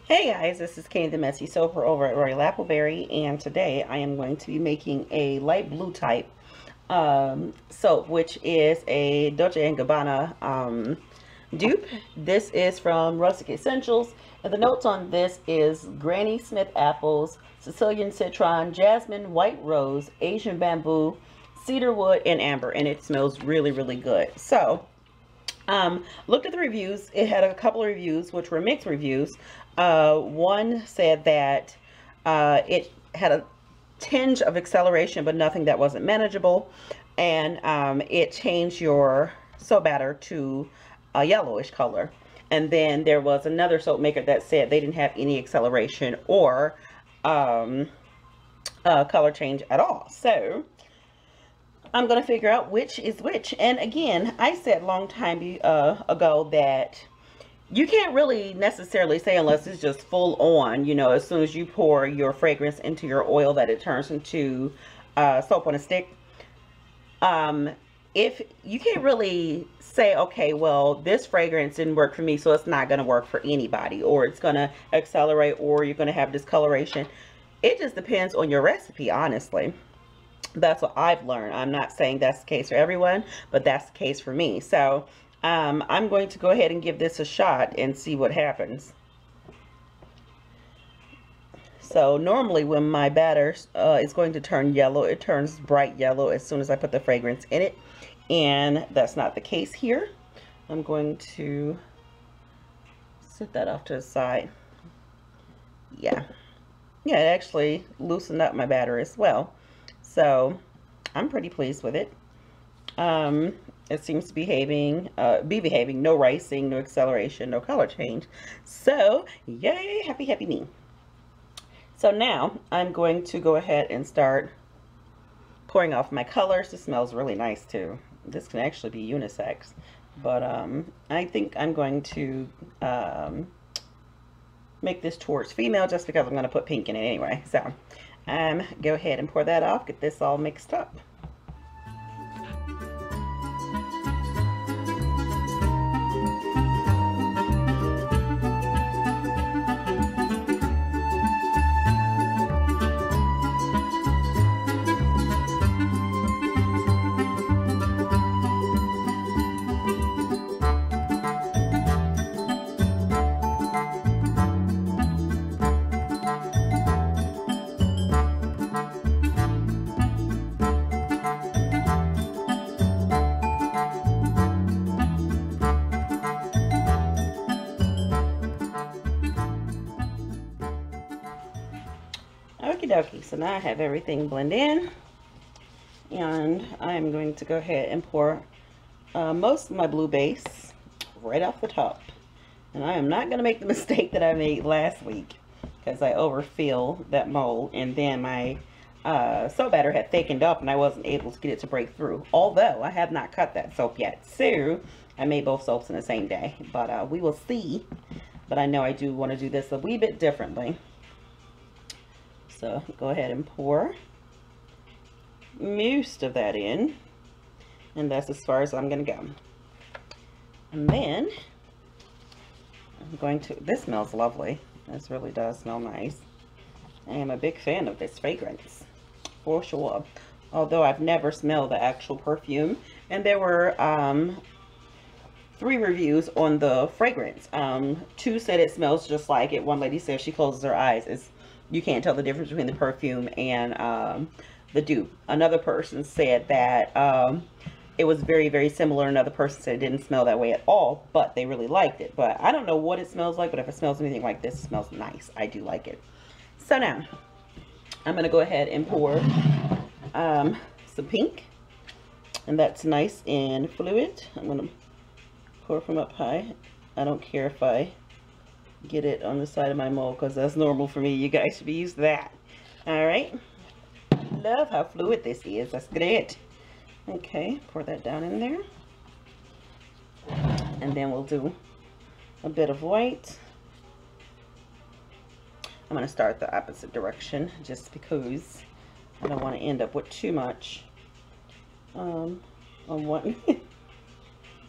Hey guys, this is Kenny the Messy Soaper over at Royal Appleberry, and today I am going to be making a light blue type soap, which is a Dolce & Gabbana dupe. This is from Rustic Escentuals, and the notes on this is Granny Smith apples, Sicilian citron, jasmine, white rose, Asian bamboo, cedar wood, and amber, and it smells really, really good. So looked at the reviews. It had a couple of reviews which were mixed reviews. One said that it had a tinge of acceleration but nothing that wasn't manageable, and it changed your soap batter to a yellowish color. And then there was another soap maker that said they didn't have any acceleration or color change at all. So I'm going to figure out which is which. And again, I said a long time ago that you can't really necessarily say, unless it's just full on, you know, as soon as you pour your fragrance into your oil, that it turns into soap on a stick. If you can't really say, okay, well, this fragrance didn't work for me, so it's not going to work for anybody, or it's going to accelerate, or you're going to have discoloration. It just depends on your recipe, honestly. That's what I've learned. I'm not saying that's the case for everyone, but that's the case for me. So I'm going to go ahead and give this a shot and see what happens. So normally when my batter is going to turn yellow, it turns bright yellow as soon as I put the fragrance in it, and that's not the case here. I'm going to set that off to the side. Yeah, it actually loosened up my batter as well. So I'm pretty pleased with it. It seems to be behaving, no ricing, no acceleration, no color change. So yay, happy me. So now I'm going to go ahead and start pouring off my colors. This smells really nice too. This can actually be unisex, but I think I'm going to make this towards female just because I'm going to put pink in it anyway. So go ahead and pour that off, get this all mixed up. Okie dokie, so now I have everything blend in, and I'm going to go ahead and pour most of my blue base right off the top. And I am not going to make the mistake that I made last week, because I overfill that mold, and then my soap batter had thickened up and I wasn't able to get it to break through, although I have not cut that soap yet. So I made both soaps in the same day, but we will see. But I know I do want to do this a wee bit differently. So go ahead and pour most of that in, and that's as far as I'm going to go. And then I'm going to, this smells lovely. This really does smell nice. I am a big fan of this fragrance, for sure. Although I've never smelled the actual perfume. And there were 3 reviews on the fragrance. 2 said it smells just like it. One lady said she closes her eyes, you can't tell the difference between the perfume and the dupe. Another person said that it was very, very similar. Another person said it didn't smell that way at all, but they really liked it. But I don't know what it smells like, but if it smells anything like this, it smells nice. I do like it. So now I'm going to go ahead and pour some pink, and that's nice and fluid. I'm gonna pour from up high. I don't care if I get it on the side of my mold because that's normal for me. You guys should be used to that. All right, love how fluid this is. That's great. Okay, pour that down in there, and then we'll do a bit of white. I'm going to start the opposite direction just because I don't want to end up with too much on one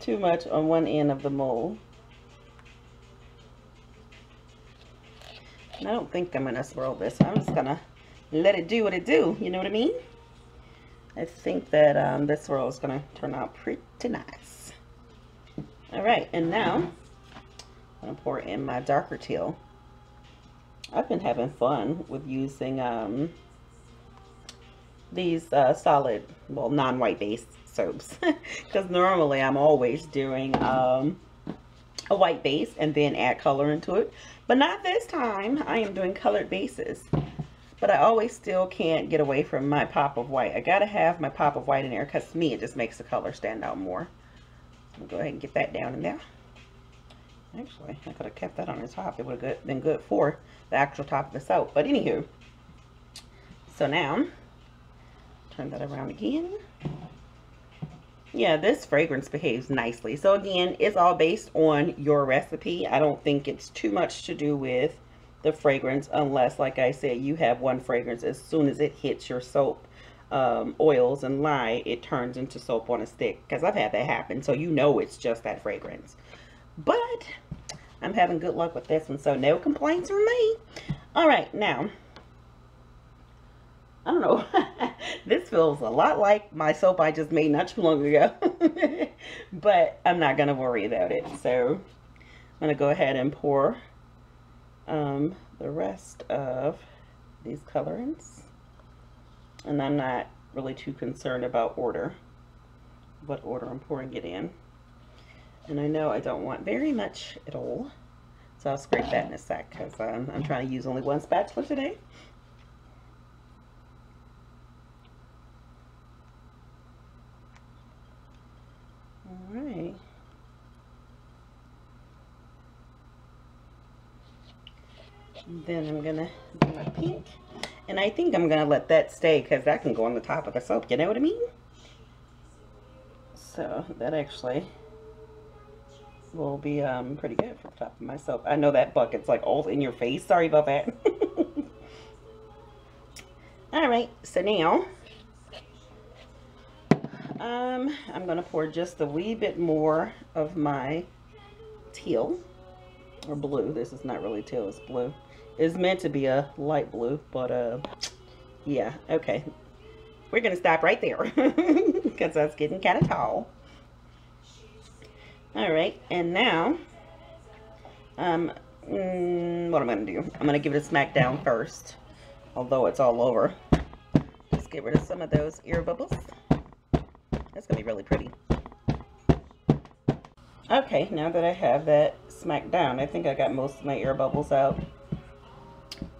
too much on one end of the mold. And I don't think I'm going to swirl this. I'm just going to let it do what it do. You know what I mean? I think that this swirl is going to turn out pretty nice. All right, and now I'm going to pour in my darker teal. I've been having fun with using these solid, well, non-white based soaps because normally I'm always doing a white base and then add color into it, but not this time. I am doing colored bases, but I always still can't get away from my pop of white. I gotta have my pop of white in there because to me it just makes the color stand out more. So I'll go ahead and get that down in there. Actually, I could have kept that on the top. It would have been good for the actual top of the soap. But anywho, so now, turn that around again. Yeah, this fragrance behaves nicely. So again, it's all based on your recipe. I don't think it's too much to do with the fragrance unless, like I said, you have one fragrance. As soon as it hits your soap oils and lye, it turns into soap on a stick. Because I've had that happen. So you know it's just that fragrance. But I'm having good luck with this one, so no complaints from me. All right, now, I don't know. This feels a lot like my soap I just made not too long ago. But I'm not going to worry about it. So I'm going to go ahead and pour the rest of these colorants. And I'm not really too concerned about what order I'm pouring it in. And I know I don't want very much at all, so I'll scrape that in a sec because I'm trying to use only one spatula today. All right. And then I'm going to do my pink. And I think I'm going to let that stay because that can go on the top of the soap. You know what I mean? So that actually will be pretty good for the top of my soap. I know that bucket's like all in your face. Sorry about that. All right, so now I'm gonna pour just a wee bit more of my teal or blue. This is not really teal, it's blue. It's meant to be a light blue, but yeah, okay. We're gonna stop right there because that's getting kind of tall. All right, and now, what am I going to do? I'm going to give it a smack down first, although it's all over. Just get rid of some of those air bubbles. That's going to be really pretty. Okay, now that I have that smacked down, I think I got most of my air bubbles out.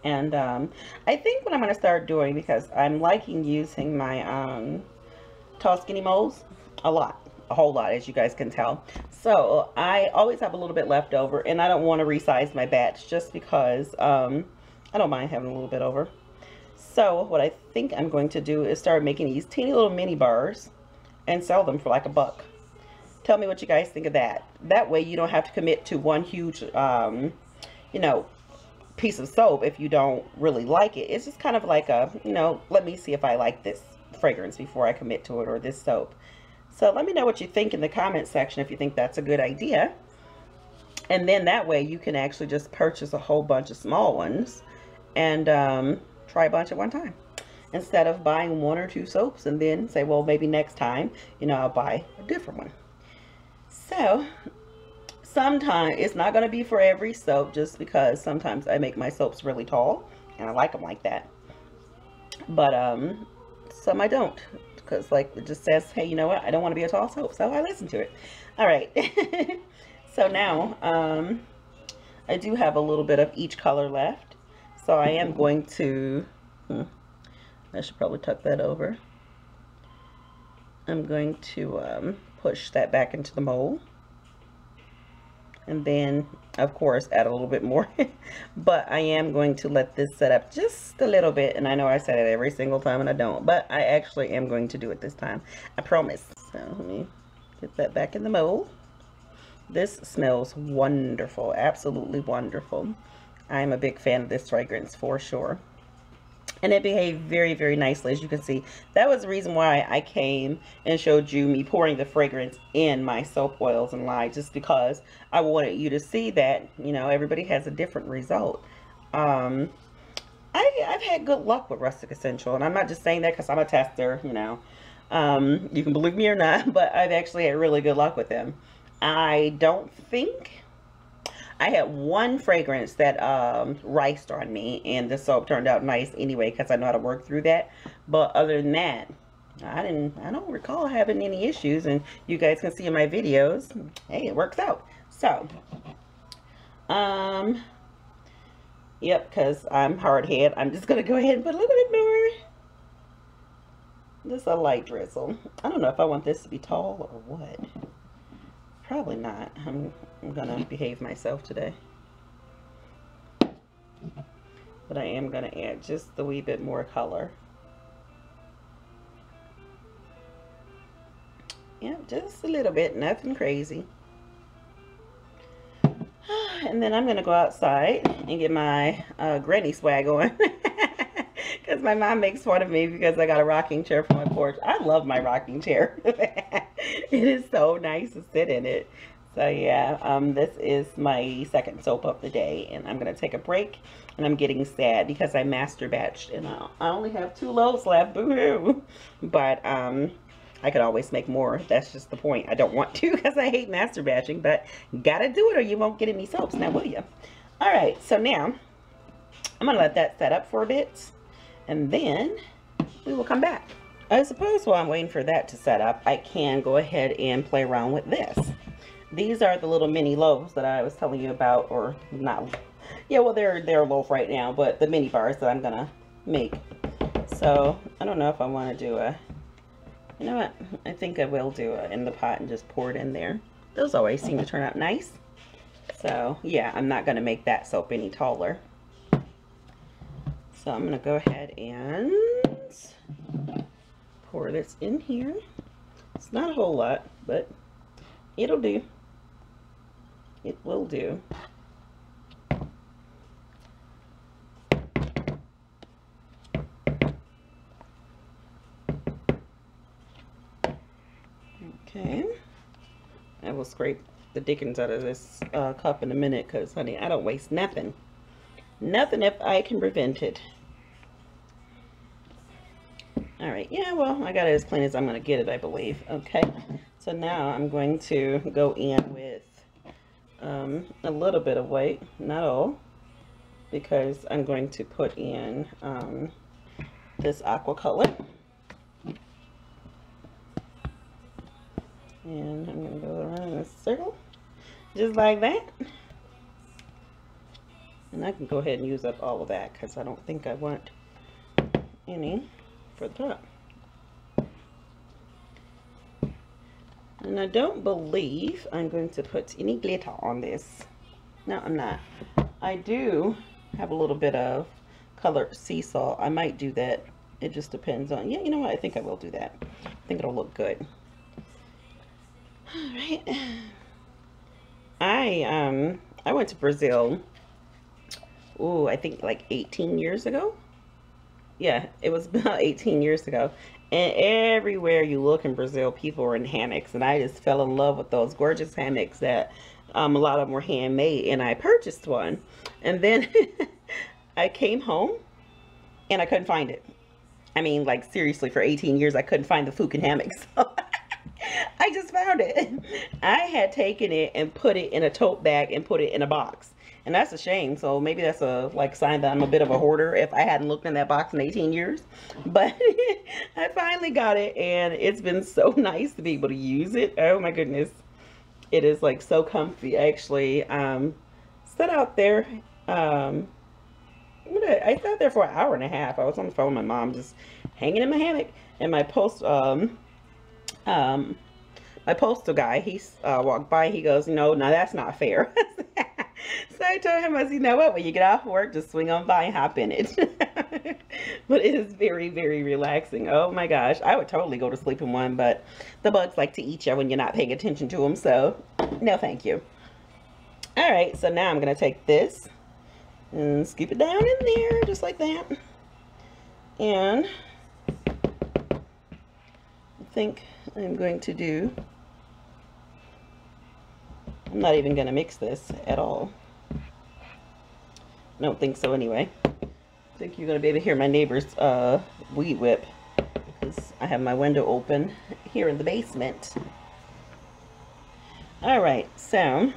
And I think what I'm going to start doing, because I'm liking using my tall skinny molds a lot. A whole lot, as you guys can tell. So I always have a little bit left over, and I don't want to resize my batch just because I don't mind having a little bit over. So what I think I'm going to do is start making these teeny little mini bars and sell them for like $1. Tell me what you guys think of that. That way you don't have to commit to one huge you know, piece of soap if you don't really like it. It's just kind of like a, you know, let me see if I like this fragrance before I commit to it, or this soap. So let me know what you think in the comment section if you think that's a good idea. And then that way you can actually just purchase a whole bunch of small ones and try a bunch at one time. Instead of buying 1 or 2 soaps and then say, well, maybe next time, you know, I'll buy a different one. So sometimes it's not going to be for every soap, just because sometimes I make my soaps really tall and I like them like that. But some I don't. Because like it just says, hey, you know what, I don't want to be a tall soap, so I listen to it. All right. So now I do have a little bit of each color left, so I am going to I should probably tuck that over. I'm going to push that back into the mold. And then, of course, add a little bit more. But I am going to let this set up just a little bit. And I know I said it every single time and I don't. But I actually am going to do it this time. I promise. So let me get that back in the mold. This smells wonderful. Absolutely wonderful. I'm a big fan of this fragrance for sure. And it behaved very, very nicely, as you can see. That was the reason why I came and showed you me pouring the fragrance in my soap oils and lye, just because I wanted you to see that, you know, everybody has a different result. I've had good luck with Rustic Essential, and I'm not just saying that because I'm a tester, you know. You can believe me or not, but I've actually had really good luck with them. I don't think... I had one fragrance that riced on me, and the soap turned out nice anyway because I know how to work through that. But other than that, I don't recall having any issues, and you guys can see in my videos, hey, it works out. So, yep, because I'm hard-headed, I'm just gonna go ahead and put a little bit more. Just a light drizzle. I don't know if I want this to be tall or what. Probably not. I'm gonna behave myself today. But I am gonna add just a wee bit more color. Yeah, just a little bit, nothing crazy. And then I'm gonna go outside and get my granny swag on. Because my mom makes fun of me because I got a rocking chair for my porch. I love my rocking chair. It is so nice to sit in it. So yeah, this is my second soap of the day, and I'm gonna take a break. And I'm getting sad because I master batched, and I only have 2 loaves left. Boo-hoo! But I could always make more. That's just the point. I don't want to because I hate master batching, but gotta do it or you won't get any soaps now, will you? All right, so now I'm gonna let that set up for a bit, and then we will come back. I suppose while I'm waiting for that to set up, I can go ahead and play around with this. These are the little mini loaves that I was telling you about, or not. Yeah, well, they're a loaf right now, but the mini bars that I'm gonna make. So I don't know if I want to do a. You know what? I think I will do it in the pot and just pour it in there. Those always seem to turn out nice. So yeah, I'm not gonna make that soap any taller. So I'm gonna go ahead and pour this in here. It's not a whole lot, but it'll do. It will do. Okay. I will scrape the dickens out of this cup in a minute because, honey, I don't waste nothing. Nothing if I can prevent it. Alright, yeah, well, I got it as clean as I'm going to get it, I believe. Okay, so now I'm going to go in with a little bit of white, not all, because I'm going to put in this aqua color. And I'm going to go around in a circle, just like that. And I can go ahead and use up all of that because I don't think I want any for the top. And I don't believe I'm going to put any glitter on this. No, I'm not. I do have a little bit of colored sea salt. I might do that. It just depends on, yeah, you know what? I think I will do that. I think it'll look good. All right. I went to Brazil. Ooh, I think like 18 years ago. Yeah, it was about 18 years ago. And everywhere you look in Brazil, people are in hammocks. And I just fell in love with those gorgeous hammocks that a lot of them were handmade. And I purchased one. And then I came home and I couldn't find it. I mean, like seriously, for 18 years, I couldn't find the Fukin hammocks. I just found it. I had taken it and put it in a tote bag and put it in a box. And that's a shame. So maybe that's a sign that I'm a bit of a hoarder if I hadn't looked in that box in 18 years. But I finally got it, and it's been so nice to be able to use it. Oh my goodness. It is like so comfy. I actually sat out there. I sat there for an hour and a half. I was on the phone with my mom, just hanging in my hammock. And my um, my postal guy, he walked by, he goes, you know, now that's not fair. So I told him, I said, you know what, when you get off work, just swing on by and hop in it. But it is very, very relaxing. Oh my gosh, I would totally go to sleep in one, but the bugs like to eat you when you're not paying attention to them, so no thank you. All right, so now I'm gonna take this and scoop it down in there, just like that. And I think I'm going to do, I'm not even gonna mix this at all. I don't think so anyway. I think you're gonna be able to hear my neighbor's weed whip because I have my window open here in the basement. All right, so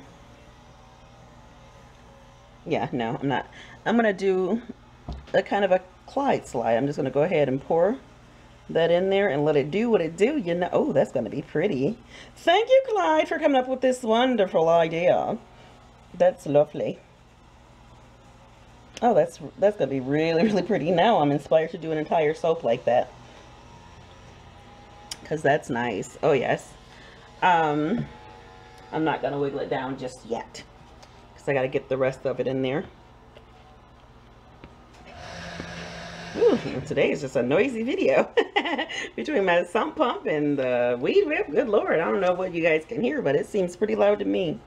yeah, no, I'm not. I'm gonna do a kind of a Clyde slide. I'm just gonna go ahead and pour that in there and let it do what it do. You know, oh, that's gonna be pretty. Thank you, Clyde, for coming up with this wonderful idea. That's lovely. Oh, that's gonna be really, really pretty. Now I'm inspired to do an entire soap like that, because that's nice. Oh yes. I'm not gonna wiggle it down just yet because I gotta get the rest of it in there. Ooh, today is just a noisy video between my sump pump and the weed whip. Good Lord, I don't know what you guys can hear, but it seems pretty loud to me.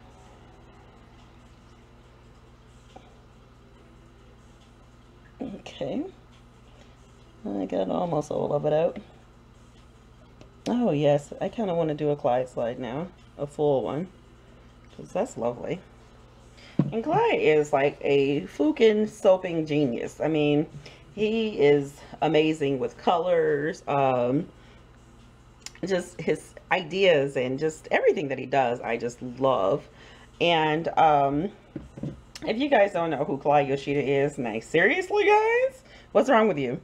Okay, I got almost all of it out. Oh yes, I kind of want to do a Clyde slide now, a full one, because that's lovely. And Clyde is like a fucking soaping genius. I mean, he is amazing with colors, just his ideas and just everything that he does, I just love. And if you guys don't know who Clyde Yoshida is, like seriously guys, what's wrong with you?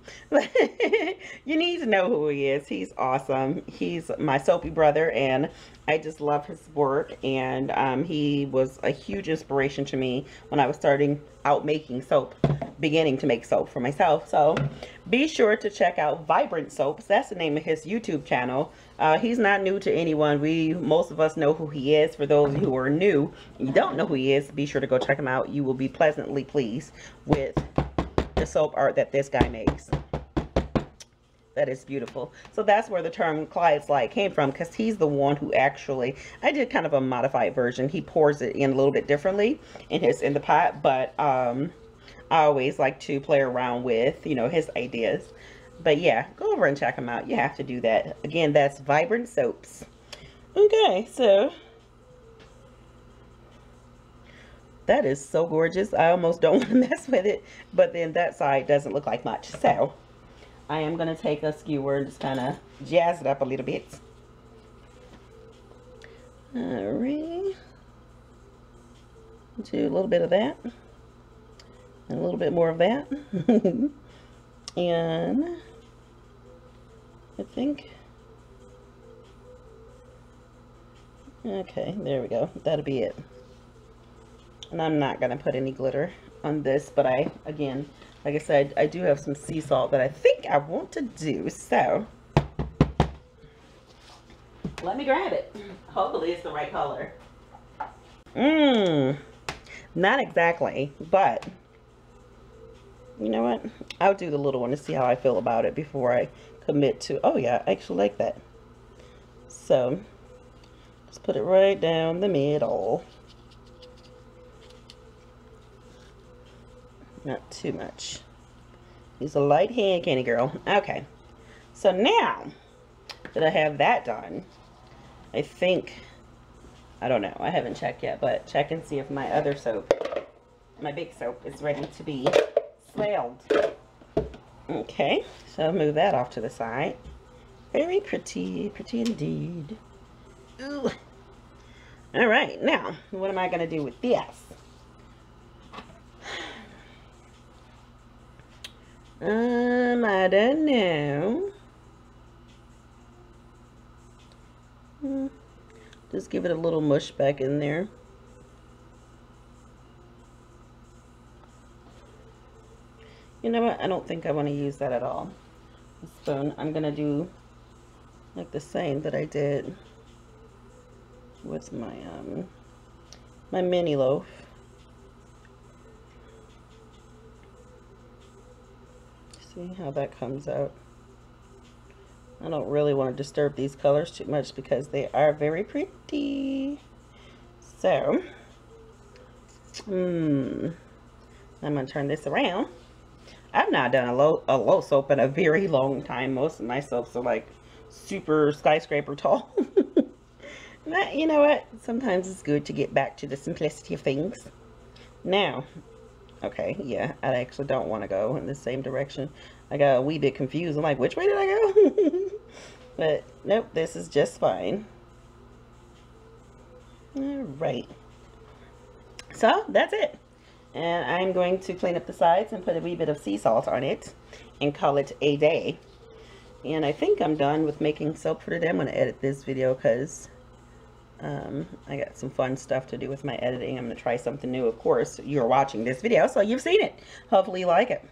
You need to know who he is. He's awesome. He's my soapy brother, and I just love his work. And he was a huge inspiration to me when I was starting out making soap, beginning to make soap for myself. So be sure to check out Vibrant Soaps. That's the name of his YouTube channel. He's not new to anyone. Most of us know who he is. For those who are new and you don't know who he is, be sure to go check him out. You will be pleasantly pleased with the soap art that this guy makes. That is beautiful. So that's where the term Clyde slide came from, because he's the one who actually, I did kind of a modified version. He pours it in a little bit differently in the pot, but I always like to play around with, you know, his ideas. But yeah, go over and check him out. You have to do that. Again, that's Vibrant Soaps. Okay, so that is so gorgeous. I almost don't want to mess with it, but then that side doesn't look like much. So I am going to take a skewer and just kind of jazz it up a little bit. Alright. Do a little bit of that. And a little bit more of that. And I think, okay, there we go. That'll be it. And I'm not going to put any glitter on this, but again, like I said, I do have some sea salt that I think I want to do, so let me grab it. Hopefully it's the right color. Not exactly, but you know what? I'll do the little one to see how I feel about it before I commit to, oh yeah, I actually like that. So, just put it right down the middle. Not too much. Use a light hand, candy girl. Okay. So now that I have that done, I think, I don't know, I haven't checked yet, but check and see if my other soap, my big soap, is ready to be swelled. Okay, so I'll move that off to the side. Very pretty, pretty indeed. Ooh. All right, now, what am I going to do with this? I don't know. Just give it a little mush back in there. You know what? I don't think I want to use that at all. The spoon. I'm going to do like the same that I did with my my mini loaf. See how that comes out. I don't really want to disturb these colors too much because they are very pretty. So, I'm going to turn this around. I've not done a low soap in a very long time. Most of my soaps are like super skyscraper tall. But you know what? Sometimes it's good to get back to the simplicity of things. Now, okay, yeah, I actually don't want to go in the same direction. I got a wee bit confused. I'm like, which way did I go? But nope, this is just fine. All right. So that's it. And I'm going to clean up the sides and put a wee bit of sea salt on it and call it a day. And I think I'm done with making soap for today. I'm going to edit this video because I got some fun stuff to do with my editing. I'm going to try something new. Of course, you're watching this video, so you've seen it. Hopefully you like it.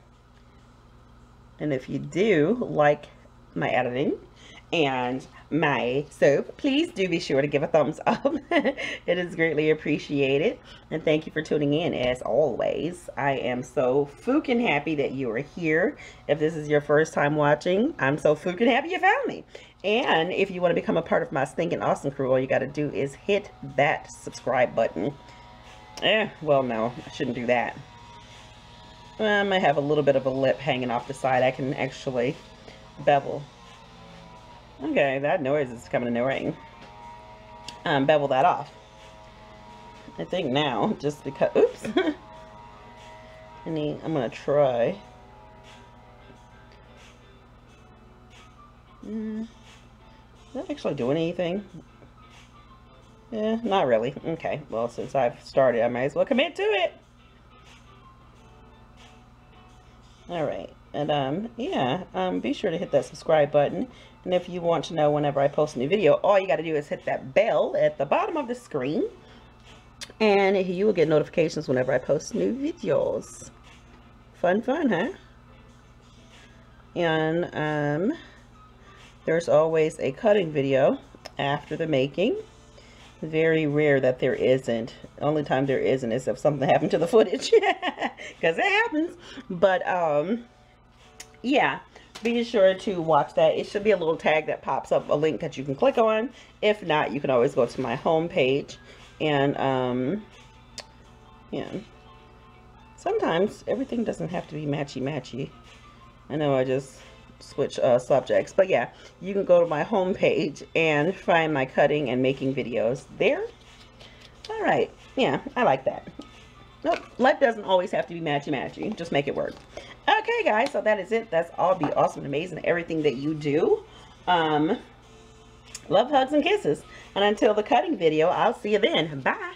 And if you do like my editing and my soap, please do be sure to give a thumbs up. It is greatly appreciated. And thank you for tuning in as always. I am so fucking happy that you are here. If this is your first time watching, I'm so fucking happy you found me. And if you want to become a part of my stinking awesome crew, all you got to do is hit that subscribe button. Well, no, I shouldn't do that. I might have a little bit of a lip hanging off the side. I can actually bevel. Okay, that noise is coming in the ring. Bevel that off. I think now, just because, oops. I'm gonna try. Is that actually doing anything? Yeah, not really. Okay, well, since I've started, I might as well commit to it. All right, and yeah, be sure to hit that subscribe button. And if you want to know whenever I post a new video, all you got to do is hit that bell at the bottom of the screen, and you will get notifications whenever I post new videos. Fun, huh? And there's always a cutting video after the making. Very rare that there isn't. The only time there isn't is if something happened to the footage, because it happens. But yeah, be sure to watch that. It should be a little tag that pops up, a link that you can click on. If not, you can always go to my home page. And yeah, sometimes everything doesn't have to be matchy. I know I just switch subjects, but yeah, you can go to my home page and find my cutting and making videos there. All right, yeah, I like that. Nope, life doesn't always have to be matchy. Just make it work. Okay, guys, so that is it. That's all. Be awesome and amazing, everything that you do. Love, hugs, and kisses. And until the cutting video, I'll see you then. Bye.